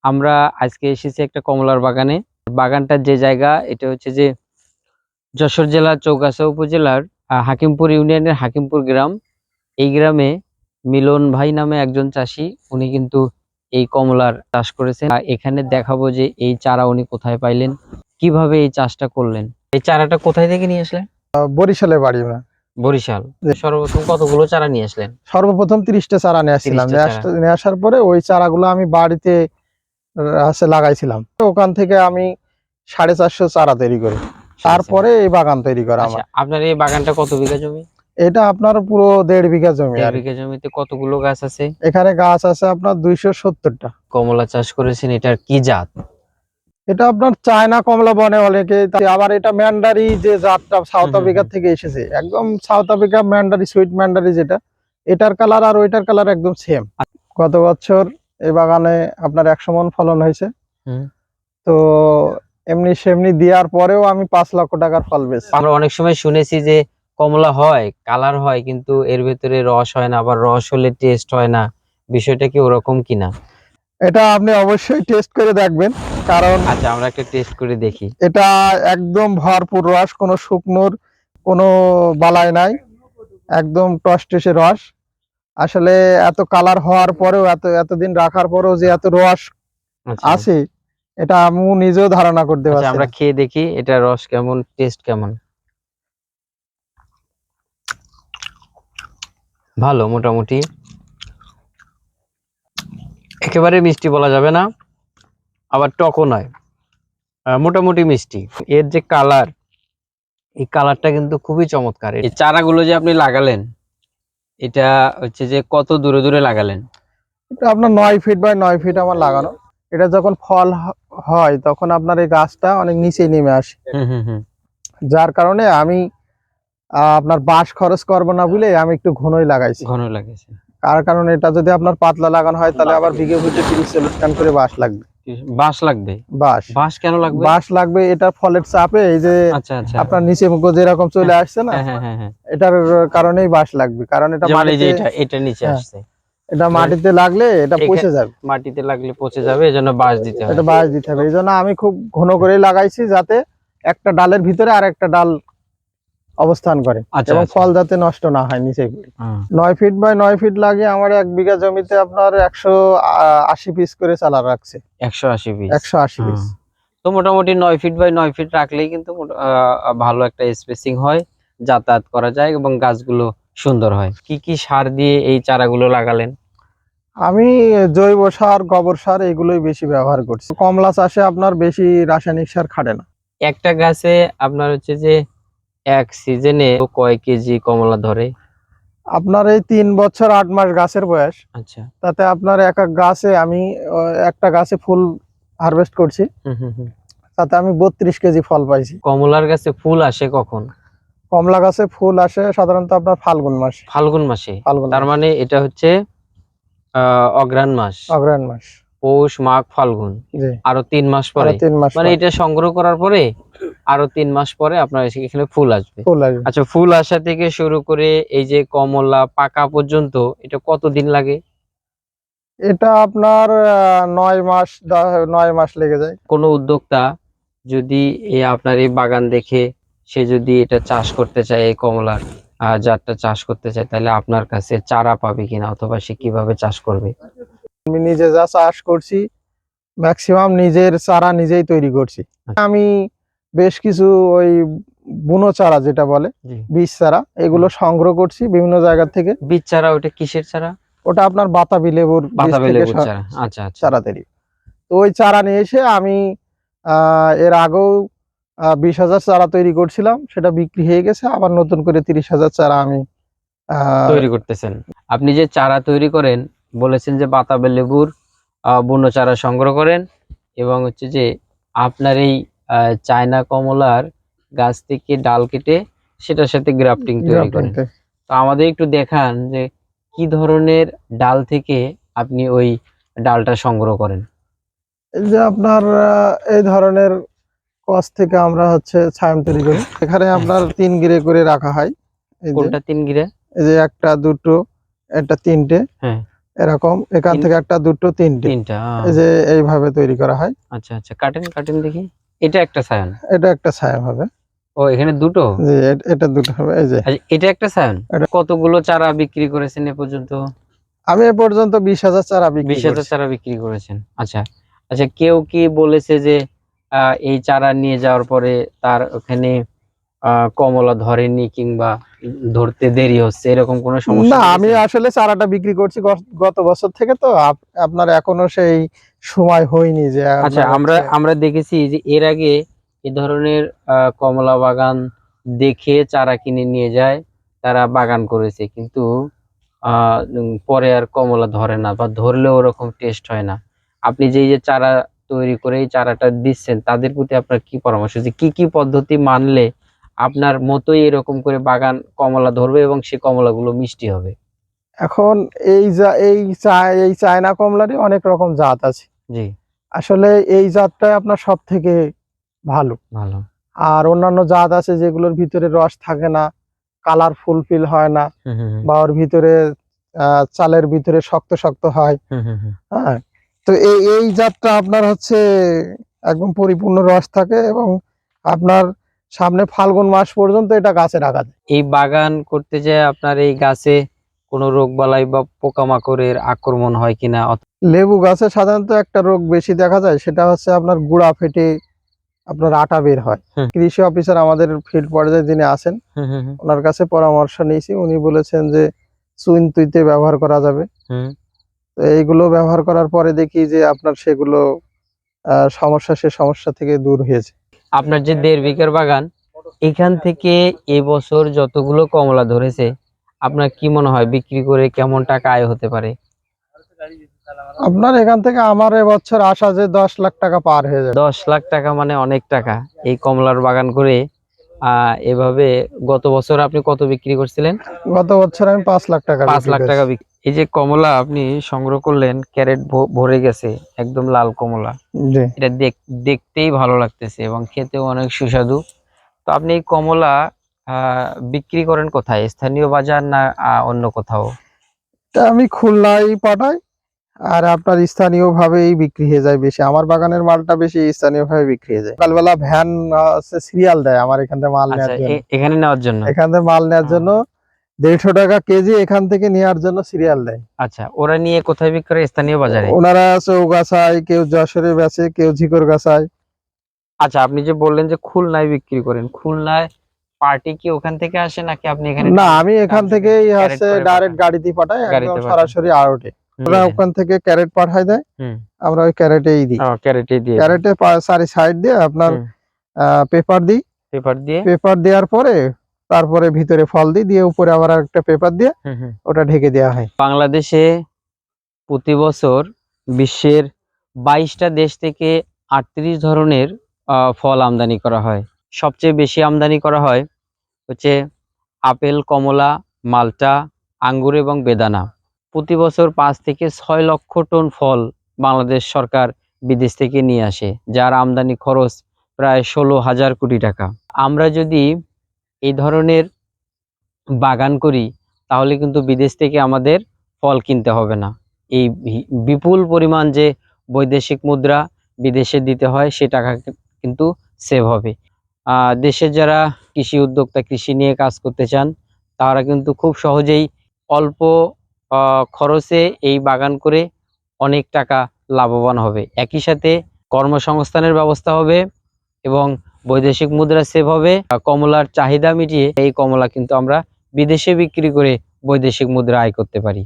আমরা আজকে এসেছি একটা কমলার বাগানে। বাগানটার যে জায়গা, এটা হচ্ছে যে যশোর জেলার চৌগাছা উপজেলার হাকিমপুর ইউনিয়নের হাকিমপুর গ্রাম। এই গ্রামে মিলন ভাই নামে একজন চাষি, উনি কিন্তু এই কমলার চাষ করেছেন। এখানে দেখাবো যে এই চারা উনি কোথায় পাইলেন, কিভাবে এই চাষটা করলেন। এই চারাটা কোথায় থেকে নিয়ে আসলেন? বরিশালে বাড়ি না। বরিশাল। সর্বপ্রথম কতগুলো চারা নিয়ে আসলেন? সর্বপ্রথম 30টা চারা নিয়ে আসছিলাম। 30টা চারা। নিয়ে আসার পরে ওই চারাগুলো আমি বাড়িতে লাগাইছিলাম। ওখান থেকে আমি 450 চারা তৈরি করি, তারপরে এই বাগান তৈরি করা আমার। আপনার এই বাগানটা কত বিঘা জমি? এটা আপনার পুরো 1.5 বিঘা জমি। 1.5 বিঘা জমিতে কতগুলো গাছ আছে? এখানে গাছ আছে আপনার 270টা। কমলা চাষ করেছেন, এটার কি জাত? এটা আপনার চায়না কমলা বনে অনেকে, আবার এটা ম্যান্ডারি যে জাতটা সাউথ আফ্রিকা থেকে এসেছে, একদম সাউথ আফ্রিকা ম্যান্ডারি, সুইট ম্যান্ডারি যেটা, এটার কালার আর ওইটার কালার একদম সেম। গত বছর এই বাগানে আপনার 100 মণ ফলন হয়েছে। তো এমনি সেমনি দেওয়ার পরেও আমি 5 লক্ষ টাকার ফল পেয়েছি। আমরা অনেক সময় শুনেছি যে কমলা হয়, কালার হয়, কিন্তু এর ভেতরে রস হয় না, আবার রস হলে টেস্ট হয় না। বিষয়টা কি ওরকম কিনা? এটা আপনি অবশ্যই টেস্ট করে দেখবেন, কারণ আচ্ছা, আমরা একটা টেস্ট করে দেখি। এটা একদম ভরপুর রস, কোনো শুকনোর কোনো বালাই নাই, একদম টসটসে রস। আসলে এত কালার হওয়ার পরেও, এতদিন রাখার পরেও যে এত রস আছে, এটা আমি নিজেও ধারণা করতে পারছি। আমরা খেয়ে দেখি এটা রস কেমন, টেস্ট কেমন। ভালো, মোটামুটি। একেবারে মিষ্টি বলা যাবে না, আবার টকও নয়, মোটামুটি মিষ্টি। এর যে কালার, এই কালারটা কিন্তু খুবই চমৎকার। এই চারাগুলো যে আপনি লাগালেন, এটা হচ্ছে যে কত দূরে দূরে লাগালেন? এটা আপনার 9 ফিট বাই 9 ফিট আমার লাগানো। এটা যখন ফল হয় তখন আপনার এই গাছটা অনেক নিচে নেমে আসে। যার কারণে আমি আপনার বাঁশ খরচ করব না বলে আমি একটু ঘনই লাগাইছি। ঘন লাগাইছে। কারণ এটা যদি আপনার পাতলা লাগানো হয় তাহলে আবার বিঘে প্রতি 30-40 টান করে বাঁশ লাগবে। বাঁশ লাগবে? বাঁশ কেন লাগবে? বাঁশ লাগবে এটা ফলের চাপে, এই যে আপনার নিচে মুখ যেরকম চলে আসছে না, এটার কারণেই বাঁশ লাগবে। কারণ এটা মাটিতে, এটা নিচে আসছে, এটা মাটিতে লাগলে এটা পচে যাবে। মাটিতে লাগলে পচে যাবে, এজন্য বাঁশ দিতে হবে। এটা বাঁশ দিতে হবে। এইজন্য আমি খুব ঘন করে লাগাইছি, যাতে একটা ডালের ভিতরে আর একটা ডাল অবস্থান করে এবং ফল যাতে নষ্ট না হয় নিচে। 9 ফিট বাই 9 ফিট লাগে আমার 1 বিঘা জমিতে আপনার 180 পিস করে চারা রাখছে। 180 পিস? 180 পিস। তো মোটামুটি 9 ফিট বাই 9 ফিট রাখলেই কিন্তু ভালো একটা স্পেসিং হয়, যাতায়াত করা যায় এবং গাছগুলো সুন্দর হয়। কি কি সার দিয়ে এই চারাগুলো লাগালেন? আমি জৈব সার, গোবর সার এগুলোই বেশি ব্যবহার করছি। কমলা চাষে আপনার বেশি রাসায়নিক সার খাটে না। একটা গাছে আপনার হচ্ছে যে এক সিজনে কয় কেজি কমলা ধরে? আপনার এই 3 বছর 8 মাস গাছের বয়স। আচ্ছা। তাতে আপনার এক এক গাছে আমি একটা গাছে ফুল হারভেস্ট করছি, তাতে আমি 32 কেজি ফল পাইছি। কমলার গাছে ফুল আসে কখন? কমলা গাছে ফুল আসে সাধারণত আপনার ফাল্গুন মাসে। ফাল্গুন মাসে? তার মানে এটা হচ্ছে অগ্রহায়ণ মাস। অগ্রহায়ণ মাস, পৌষ, মাঘ, ফাল্গুন, আরো 3 মাস পরে। মানে এটা সংগ্রহ করার পরে আরো 3 মাস পরে আপনার এখানে ফুল আসবে। আচ্ছা, ফুল আসা থেকে শুরু করে এই যে কমলা পাকা পর্যন্ত এটা কতদিন লাগে? এটা আপনার 9 মাস লেগে যায়। কোনো উদ্যোক্তা যদি আপনার এই বাগান দেখে সে যদি এটা চাষ করতে চায়, এই কমলার জাতটা চাষ করতে চায়, তাহলে আপনার কাছে চারা পাবে কিনা, অথবা সে কিভাবে চাষ করবে? আমি নিজে যা চাষ করছি ম্যাক্সিমাম নিজের চারা নিজেই তৈরি করছি। আমি বেশ কিছু ওই বুনো চারা যেটা বলে বীজ চারা, এগুলো সংগ্রহ করছি বিভিন্ন জায়গা থেকে। বীজ চারা? ওটা কিসের চারা? ওটা আপনার বাতাবি লেবুর চারা। আচ্ছা, চারা তৈরি। তো ওই চারা নিয়ে এসে আমি এর আগেও 20,000 চারা তৈরি করছিলাম, সেটা বিক্রি হয়ে গেছে। আবার নতুন করে 30,000 চারা আমি তৈরি করতেছেন। আপনি যে চারা তৈরি করেন, বলেছেন যে বাতাবি লেবুর বুনো চারা সংগ্রহ করেন, এবং হচ্ছে যে আপনার এই চায়না কমলার গাছ থেকে ডাল কেটে সেটার সাথে গ্রাফটিং তৈরি করেন। তো আমাদের একটু দেখান যে কি ধরনের ডাল থেকে আপনি ওই ডালটা সংগ্রহ করেন। এই যে আপনার এই ধরনের কস থেকে আমরা হচ্ছে ছায়াম তৈরি করি। এখানে আপনার 3 গিরে করে রাখা হয়। কোনটা 3 গিরে? এই যে 1, 2, এটা 3টে। এরকম এখান থেকে একটা, দুটো, তিনটে, তিনটা এই যে এইভাবে তৈরি করা হয়। আচ্ছা আচ্ছা, কাটেন কাটেন দেখি। এটা একটা সায়ন, এটা একটা ছায়া হবে। ও এখানে দুটো। যে এটা দুটো হবে। এই যে আচ্ছা, এটা একটা সায়ন। এটা- কতগুলো চারা বিক্রি করেছেন এ পর্যন্ত? আমি এ পর্যন্ত 20,000 চারা বিক্রি 20,000 করছি। চারা বিক্রি করেছেন। আচ্ছা আচ্ছা, কেউ কি বলেছে যে এই চারা নিয়ে যাওয়ার পরে তার ওখানে কমলা ধরেনি কিংবা ধরতে দেরি হচ্ছে, এরকম কোনো সমস্যা না, আমি দেখেছেন? আসলে চারাটা বিক্রি করছি গত বছর থেকে, তো আপনার এখনো সেই সময় হয়নি যে আচ্ছা, আপনার আমরা হচ্ছে। আমরা দেখেছি যে এর আগে এ ধরনের কমলা বাগান দেখে চারা কিনে নিয়ে যায়, তারা বাগান করেছে, কিন্তু পরে আর কমলা ধরে না, বা ধরলেও ওরকম টেস্ট হয় না। আপনি যে এই যে চারা তৈরি করে এই চারাটা দিচ্ছেন, তাদের প্রতি আপনার কি পরামর্শ, যে কি কি পদ্ধতি মানলে আপনার মতোই এরকম করে বাগান কমলা ধরবে এবং সে কমলাগুলো মিষ্টি হবে? এখন এই চায়না কমলারই অনেক রকম জাত আছে। জি। আসলে এই জাতটাই আপনার সব থেকে ভালো। ভালো। আর অন্যান্য জাত আছে যেগুলোর ভিতরে রস থাকে না, কালার ফুলফিল হয় না, হুম হুম হুম বা ওর ভিতরে চালের ভিতরে শক্ত শক্ত হয়। হুম হুম হুম। হ্যাঁ, তো এই জাতটা আপনার হচ্ছে একদম পরিপূর্ণ রস থাকে, এবং আপনার সামনে ফাল্গুন মাস পর্যন্ত এটা গাছে রাখা যায়। এই বাগান করতে যে আপনার এই গাছে কোনো রোগবালাই বা পোকামাকড়ের আক্রমণ হয় কিনা? লেবু গাছে সাধারণত একটা রোগ বেশি দেখা যায়, সেটা হচ্ছে আপনার গুড়া ফেটে আপনার আটা বের হয়। হুম। কৃষি অফিসার আমাদের ফিল্ড পর্যায়ে যিনি আছেন, হুম হুম হুম ওনার কাছে পরামর্শ নিয়েছি। উনি বলেছেন যে চুন তুইতে ব্যবহার করা যাবে। হুম। তো এইগুলো ব্যবহার করার পরে দেখি যে আপনার সেগুলো সে সমস্যা থেকে দূর হয়েছে। আপনার যে 1.5 বিঘার বাগান, এখান থেকে এবছর যতগুলো কমলা ধরেছে, আপনার কি মনে হয় বিক্রি করে কেমন টাকা আয় হতে পারে? আপনার এখান থেকে আমার এবছর আশা যে 10 লাখ টাকা পার হয়ে যাবে। 10 লাখ টাকা মানে অনেক টাকা এই কমলার বাগান করে। এভাবে গত বছর আপনি কত বিক্রি করছিলেন? গত বছর আমি 5 লাখ টাকা 5 বিক্রি লাখ করেছি। টাকা বিক্রি। এই যে কমলা আপনি সংগ্রহ করলেন, ক্যারেট ভরে গেছে, একদম লাল কমলা। জি। এটা দেখতেই ভালো লাগতেছে এবং খেতেও অনেক সুস্বাদু। তো আপনি এই কমলা বিক্রি করেন কোথায়? স্থানীয় বাজার না অন্য কোথাও? তা আমি খুলনায় পাঠাই, আর আপনার স্থানীয় ভাবেই বিক্রি হয়ে যায় বেশি। আমার বাগানের মালটা বেশি স্থানীয় ভাবে বিক্রি হয়ে যায়। সকালবেলা ভ্যান সিরিয়াল দেয় আমার এখান থেকে মাল আচ্ছা, নেওয়ার জন্য। এখানে নেওয়ার জন্য। এখান থেকে মাল নেওয়ার জন্য 150 টাকা কেজি এখান থেকে নেওয়ার জন্য সিরিয়াল দেয়। আচ্ছা, ওরা নিয়ে কোথায় বিক্রি করে? স্থানীয় বাজারে। ওনারা চৌগাছায়, কেউ যশোরে বেচে, কেউ ঝিকরগাছায়। আচ্ছা, আপনি যে বললেন যে খুলনায় বিক্রি করেন, খুলনায় পার্টি কি ওখান থেকে আসে নাকি আপনি এখানে না, আমি এখান থেকেই ক্যারেট হচ্ছে করে ডাইরেক্ট পাঠান? গাড়িতে পাঠাই, একদম গাড়িতে পাঠান। সরাসরি আড়তে। ওরা ওখান থেকে ক্যারেট পাঠায় দেয়, হুম। আমরা ওই ক্যারেটেই দিই। ক্যারেটে দিয়ে দেন। ক্যারেটে চারি সাইড দিয়ে আপনার পেপার দিই। পেপার দিয়ে। পেপার দেওয়ার পরে তারপরে ভিতরে ফল দিই, দিয়ে উপরে আবার একটা পেপার দিয়ে হুম হুম। ওটা ঢেকে দেওয়া হয়। বাংলাদেশে প্রতি বছর বিশ্বের 22টা দেশ থেকে 38 ধরনের ফল আমদানি করা হয়। সবচেয়ে বেশি আমদানি করা হয় হচ্ছে আপেল, কমলা, মাল্টা, আঙ্গুর এবং বেদানা। প্রতি বছর 5 থেকে 6 লক্ষ টন ফল বাংলাদেশ সরকার বিদেশ থেকে নিয়ে আসে, যার আমদানি খরচ প্রায় 16,000 কোটি টাকা। আমরা যদি এই ধরনের বাগান করি, তাহলে কিন্তু বিদেশ থেকে আমাদের ফল কিনতে হবে না। এই বিপুল পরিমাণ যে বৈদেশিক মুদ্রা বিদেশে দিতে হয়, সে টাকা কিন্তু সেভ হবে। দেশের যারা কৃষি উদ্যোক্তা, কৃষি নিয়ে কাজ করতে চান, তারা কিন্তু খুব সহজেই অল্প খরচে এই বাগান করে অনেক টাকা লাভবান হবে। একই সাথে কর্মসংস্থানের ব্যবস্থা হবে এবং বৈদেশিক মুদ্রা সেভ হবে। কমলার চাহিদা মিটিয়ে এই কমলা কিন্তু আমরা বিদেশে বিক্রি করে বৈদেশিক মুদ্রা আয় করতে পারি।